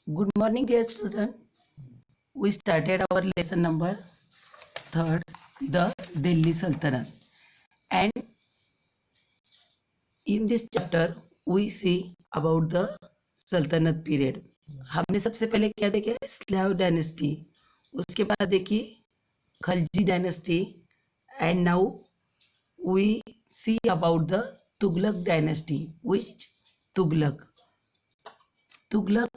Good morning, dear student. We started our lesson number 3rd, the Delhi Sultanate. And in this chapter, we see about the Sultanate period. हमने सबसे पहले क्या देखा? Slave dynasty. उसके बाद देखी Khalji dynasty. And now we see about the Tughlaq dynasty. Which Tughlaq? Tughlaq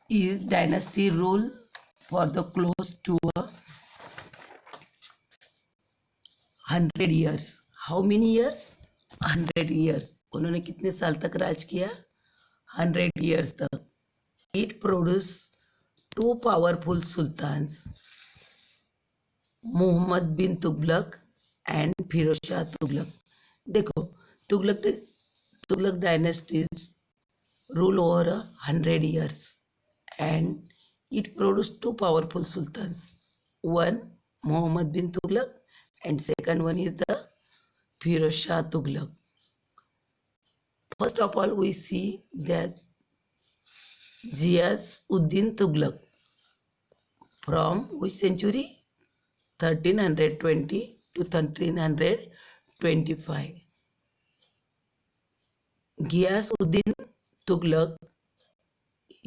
is dynasty rule for the close to 100 years. How many years? 100 years. उन्होंने कितने साल तक राज किया? 100 years तक. It produced two powerful sultans, Muhammad bin Tughlaq and Firoz Shah Tughlaq. देखो, Tughlaq dynasties rule over 100 years and it produced two powerful sultans. One, Muhammad bin Tughlaq, and second one is the Firoz Shah Tughlaq. First of all, we see that Ghiyas-ud-Din Tughlaq from which century? 1320 to 1325. Ghiyas-ud-Din Tughlaq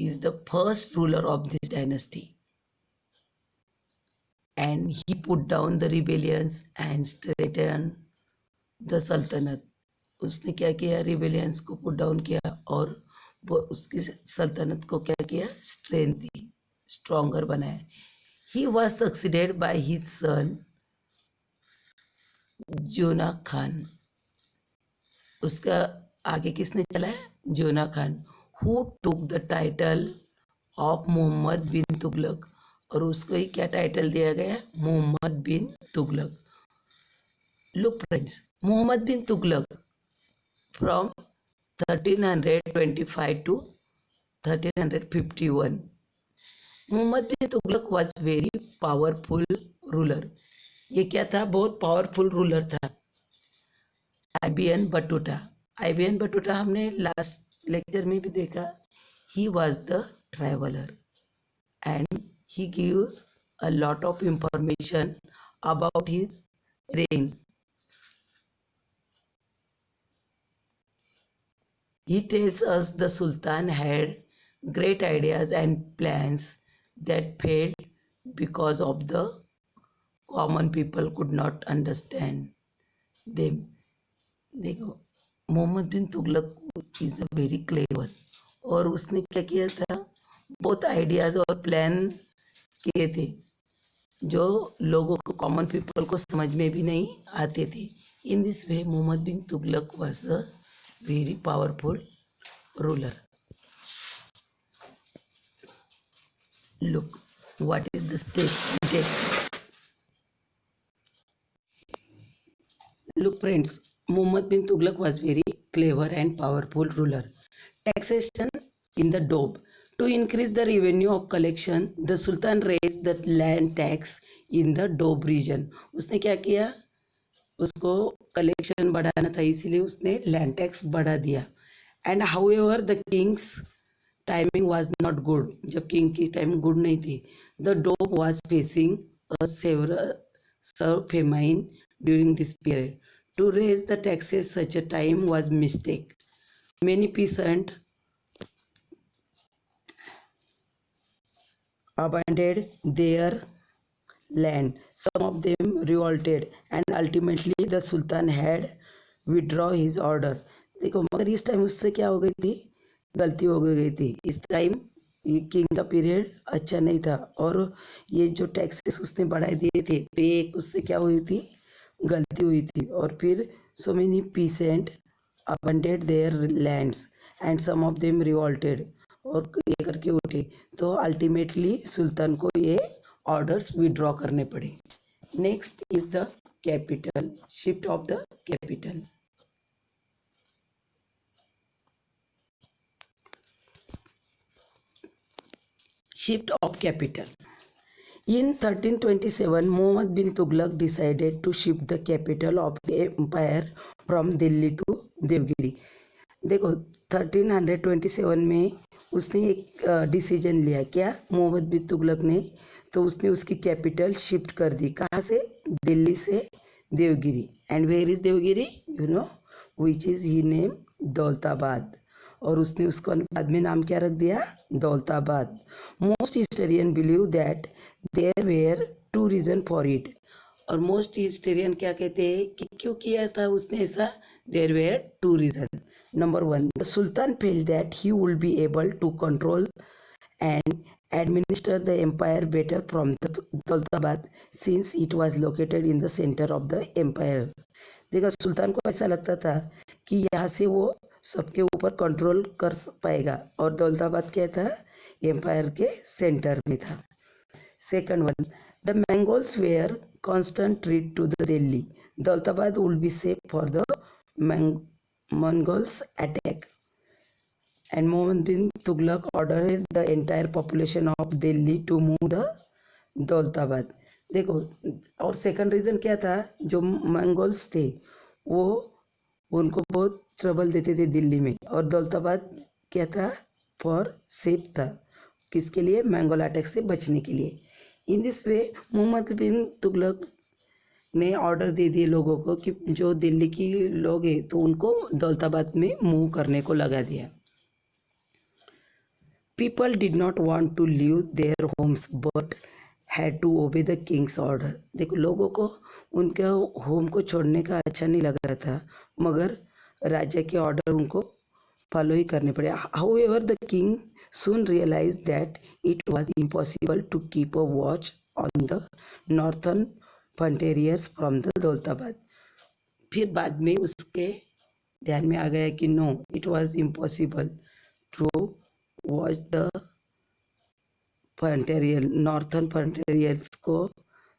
is the first ruler of this dynasty, and he put down the rebellions and strengthened the sultanate. उसने क्या किया? Rebellions को put down किया और वो उसकी सल्तनत को क्या किया? स्ट्रेंथ दी, स्ट्रॉन्गर बनाया. He was succeeded by his son Juna Khan. उसका आगे किसने चला है? Juna Khan, who took the title of Muhammad bin Tughlaq. और उसको ही क्या टाइटल दिया गया? Muhammad bin Tughlaq. Look friends, Muhammad bin Tughlaq from 1325 to 1351. Muhammad bin Tughlaq was very powerful ruler. ये क्या था? बहुत पावरफुल रूलर था. IBN Battuta. IBN Battuta हमने लास्ट लेक्चर में भी देखा. He was the traveler and he gives a lot of information about his reign. He tells us the Sultan had great ideas and plans that failed because of the common people could not understand them. देखो, Muhammad bin Tughlaq is a very clever. और उसने क्या किया था? बहुत ideas और plan किए थे जो लोगों को, कॉमन पीपल को समझ में भी नहीं आते थे. In this way Mohammad bin Tughlaq was a very powerful ruler. Look, what is the steps we take? Look friends, Muhammad bin Tughlaq was very clever and powerful ruler. Taxation in the Doab. To increase the revenue of collection, the Sultan raised the land tax in the Doab region. उसने क्या किया? उसको collection बढ़ाना था, इसीलिए उसने land tax बढ़ा दिया. And however the king's timing was not good. जब किंग की टाइमिंग गुड नहीं थी. The Doab was facing a several famine during this period. To raise the taxes such a time was mistake. Many peasant abandoned their land. Some of them revolted and ultimately the Sultan had withdraw his order. देखो, मगर इस time उससे क्या हो गई थी? गलती हो गई थी. इस टाइम ये किंग का पीरियड अच्छा नहीं था और ये जो टैक्सेस उसने बढ़ा दिए थे पे, उससे क्या हुई थी? गलती हुई थी. और फिर so many peasants abandoned their lands and some of them revolted. और ये करके उठे तो अल्टीमेटली सुल्तान को ये ऑर्डर्स विड्रॉ करने पड़े. Next is the capital, shift of the capital. Shift of capital. In 1327, Muhammad bin Tughlaq decided to shift the capital of the empire from Delhi to Devgiri. देखो, 1327 में उसने एक डिसीजन लिया, क्या, मोहम्मद बिन तुगलक ने, तो उसने उसकी कैपिटल शिफ्ट कर दी, कहाँ से, दिल्ली से Devagiri. And where is Devagiri, you know, which is he name Daulatabad, और उसने उसको बाद में नाम क्या रख दिया, Daulatabad. Most historian believe that there were two reason for it, और मोस्ट हिस्टोरियन क्या कहते हैं कि क्यों किया था उसने ऐसा, there were two reason. Number one, the sultan felt that he would be able to control and administer the empire better from the Daulatabad since it was located in the center of the empire। देखा, सुल्तान को ऐसा लगता था कि यहाँ से वो सबके ऊपर कंट्रोल कर पाएगा, और दौलताबाद क्या था, एम्पायर के सेंटर में था। Second one, the Mongols were constant threat to the Delhi, Daulatabad would be safe for the Mongols attack, and Mohammed bin Tughlaq ordered the entire population of Delhi to move the Daulatabad. देखो, और second reason क्या था, जो Mongols थे वो उनको बहुत trouble देते थे दिल्ली में, और दौलताबाद क्या था, फॉर सेफ था, किसके लिए, मंगोल अटैक से बचने के लिए। इन दिस वे मोहम्मद बिन तुगलक ने ऑर्डर दे दिए लोगों को कि जो दिल्ली की लोग हैं तो उनको दौलताबाद में मूव करने को लगा दिया। People did not want to leave their homes but had to obey the king's order। देखो, लोगों को उनके होम को छोड़ने का अच्छा नहीं लग रहा था, मगर राजा के ऑर्डर उनको फॉलो ही करने पड़े। However, the king soon realized that it was impossible to keep a watch on the northern frontiers from the Daulatabad. फिर बाद में उसके ध्यान में आ गया कि no, it was impossible to watch the frontier, northern frontiers को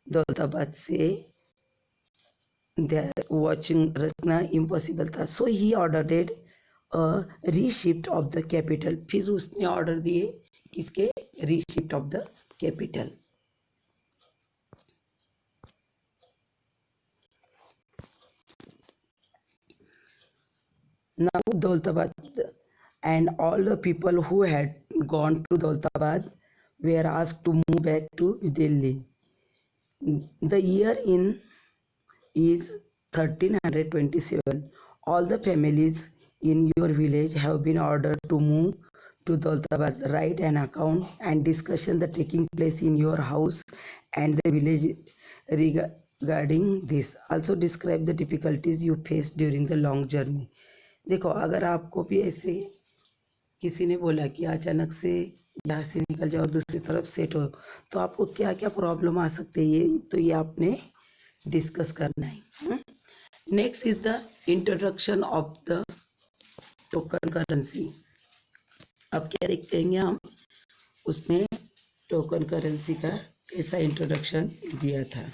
दौलताबाद से वॉचिंग रखना इम्पॉसिबल था। So he ordered reshift of the capital, फिर उसने ऑर्डर दिए किसके, reshift of the capital. Now Daulatabad and all the people who had gone to Daulatabad were asked to move back to Delhi. The year in is 1327. All the families in your village have been ordered to move to Daulatabad. Write an account and discussion the taking place in your house and the village regarding this. Also describe the difficulties you faced during the long journey। देखो, अगर आपको भी ऐसे किसी ने बोला कि अचानक से यहाँ से निकल जाओ दूसरी तरफ सेट हो, तो आपको क्या क्या प्रॉब्लम आ सकते हैं, तो ये आपने डिस्कस करना है। Next is the introduction of the token currency. अब क्या देखते हैं हम, उसने टोकन करेंसी का कैसा इंट्रोडक्शन दिया था।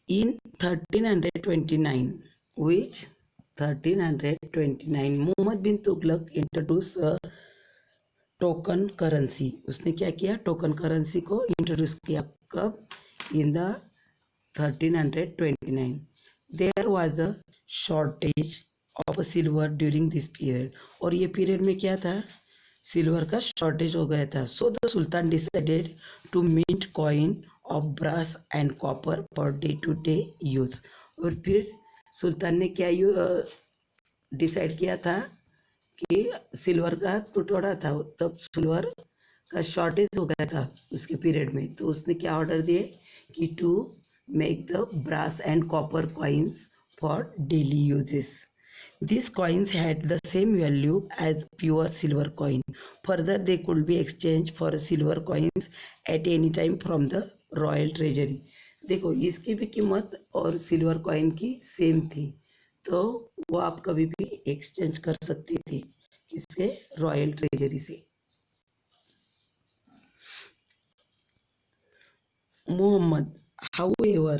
In 1329, which 1329, Mohammad bin Tughlaq introduce token currency. उसने क्या किया, टोकन करेंसी को इंट्रोड्यूस किया, कब, in the 1329। There was a shortage of silver during this period, और ये पीरियड में क्या था, सिल्वर का शॉर्टेज हो गया था। So the sultan decided to mint coin of brass and copper for day to day use. और फिर सुल्तान ने क्या डिसाइड किया था कि सिल्वर का टुकड़ा था, तब सिल्वर का शॉर्टेज हो गया था उसके पीरियड में, तो उसने क्या ऑर्डर दिए कि to make the brass and copper coins for daily uses. These coins had the same value as pure silver coin. Further, they could be exchanged for silver coins at any time from the royal treasury। देखो, इसकी भी कीमत और silver coin की same थी, तो वो आप कभी भी एक्सचेंज कर सकते थे, किससे, रॉयल ट्रेजरी से। Mohammad however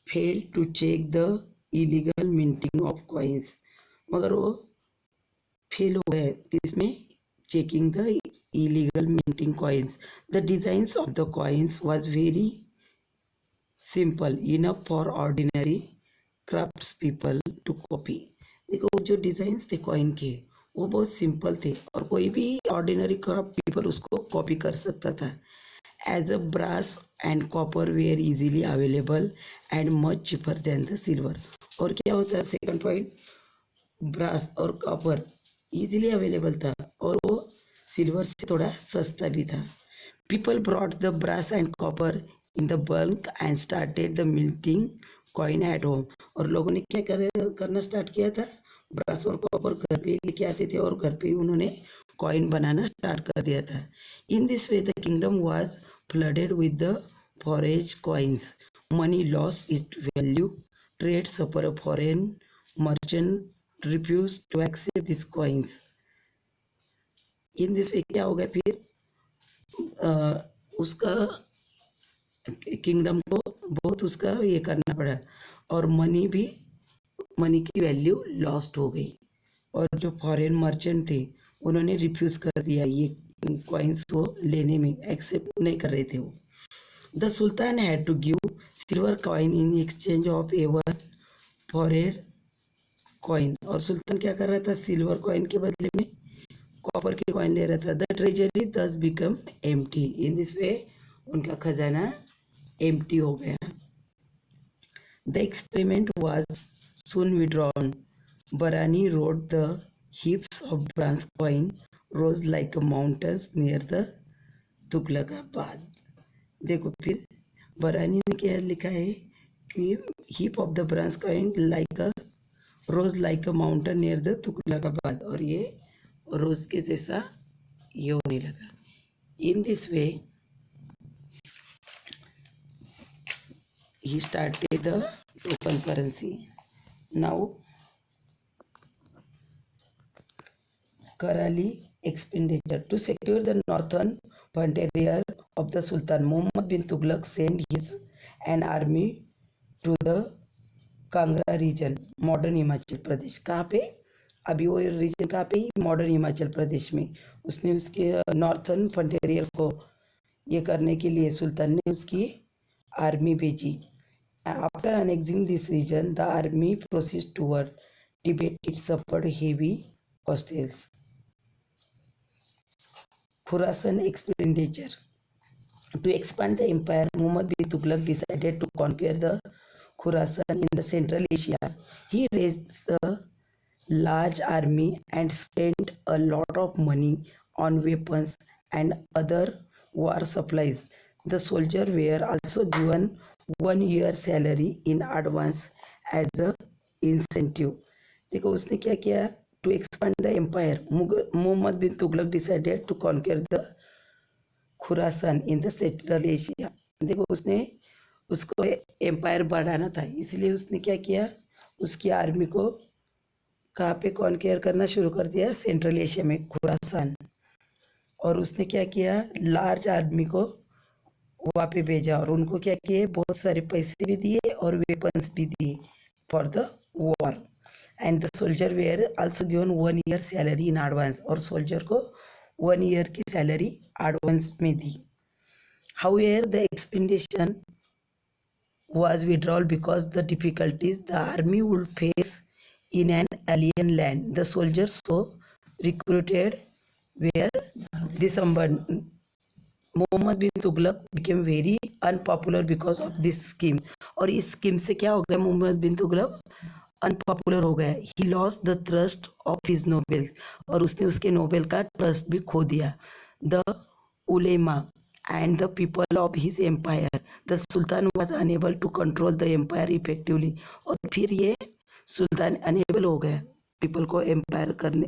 failed to check the illegal minting of coins, मगर वो फेल हो गए किसमें, checking the illegal minting coins. The designs of the coins was very simple enough for ordinary crafts people to copy. देखो वो जो designs थे coin के वो बहुत सिंपल थे और कोई भी ऑर्डिनरी क्राफ्ट पीपल उसको कॉपी कर सकता था. As a brass and copper were easily available and much cheaper than the silver. और क्या होता है सेकंड पॉइंट, ब्रास और कॉपर इजीली अवेलेबल था और वो सिल्वर से थोड़ा सस्ता भी था. People brought the brass and copper in the bulk and started the melting coin at home. और लोगों ने क्या करना स्टार्ट किया था, ब्रास और कॉपर घर पे लेके आते थे और घर पे ही उन्होंने कॉइन बनाना स्टार्ट कर दिया था. इन this way the kingdom was flooded with the forged coins. Money lost its value. Trade suffered. Foreign merchant refused to accept these coins. In this way क्या हो गया फिर उसका किंगडम को बहुत उसका ये करना पड़ा और मनी की वैल्यू लॉस्ट हो गई और जो फॉरेन मर्चेंट थे उन्होंने रिफ्यूज कर दिया, ये कॉइन्स को लेने में एक्सेप्ट नहीं कर रहे थे वो. The sultan had to give silver coin in exchange of ever foreign coin. और सुल्तान क्या कर रहा था, सिल्वर कॉइन के बदले में कॉपर के कॉइन ले रहा था. द ट्रेजरी दस बिकम एम्प्टी. इन दिस वे उनका खजाना एम्प्टी हो गया. The experiment was soon withdrawn. Barani wrote the heaps of bronze coin rose like mountains near the Tughlaqabad. देखो फिर बरानी ने क्या लिखा है कि heap of the bronze coin like a rose like a mountain near the Tughlakabad, और ये रोज के जैसा ये होने लगा. In this way he started the token currency. Now Karali expenditure. To secure the northern frontier of the Sultan, Muhammad bin Tughlaq sent an army to the Kangra region, modern Himachal Pradesh. कहाँ पे, अभी वो रीजन कहाँ पे, मॉडर्न हिमाचल प्रदेश में. उसने उसके northern frontier को ये करने के लिए सुल्तान ने उसकी आर्मी भेजी. After annexing this region, the army proceeded toward Tibet. It suffered heavy casualties. Khorasan expenditure. To expand the empire, Muhammad bin Tughlaq decided to conquer the Khorasan in the Central Asia. He raised a large army and spent a lot of money on weapons and other war supplies. The soldiers were also given 1 year salary in advance as a incentive. देखो उसने क्या किया, to expand the empire, Muhammad bin Tughlaq decided to conquer the Khorasan in the Central Asia. देखो उसने उसको empire बढ़ाना था, इसलिए उसने क्या किया, उसकी आर्मी को कहाँ पे कॉन्केयर करना शुरू कर दिया, सेंट्रल एशिया में, खुरासान. और उसने क्या किया, लार्ज आर्मी को वहाँ पे भेजा और उनको क्या किए, बहुत सारे पैसे भी दिए और वेपन्स भी दिए for the war. And the soldier were also given 1 year salary in advance. और सोल्जर को 1 year की सैलरी एडवांस में दी. However the expedition was withdrawal because the difficulties the army would face in an alien land. The soldiers so recruited were disarmed. Muhammad bin Tughlaq became very unpopular because of this scheme. और इस scheme से क्या हो गया, Muhammad bin Tughlaq unpopular हो गया. He lost the trust of his Nobel. और उसने उसके नोबेल का ट्रस्ट भी खो दिया. The Ulema and the people of his empire. The Sultan was unable to control the empire effectively. और फिर ये सुल्तान अनेबल हो गया पीपल को एम्पायर करने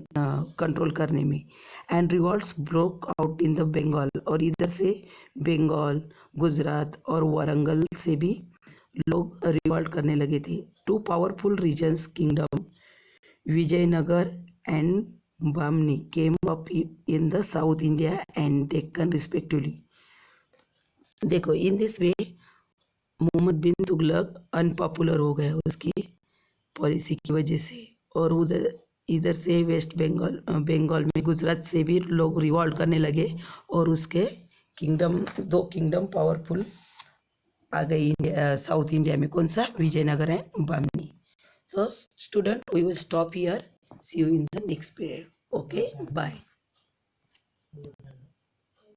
कंट्रोल करने में. And revolts broke out in the Bengal. और इधर से बंगाल, गुजरात और वारंगल से भी लोग रिवॉल्ट करने लगे थे. 2 powerful regions kingdom, Vijayanagar and Bahmani, came up in the south India and Deccan respectively. देखो in this way Mohammad bin Tughlaq unpopular हो गया उसकी पॉलिसी की वजह से. और उधर इधर से वेस्ट बंगाल में, गुजरात से भी लोग रिवॉल्ट करने लगे और उसके किंगडम, 2 किंगडम पावरफुल आ गई साउथ इंडिया में. कौन सा, विजयनगर है, Bamni. So student, we will stop here. See you in the next period. Okay, bye.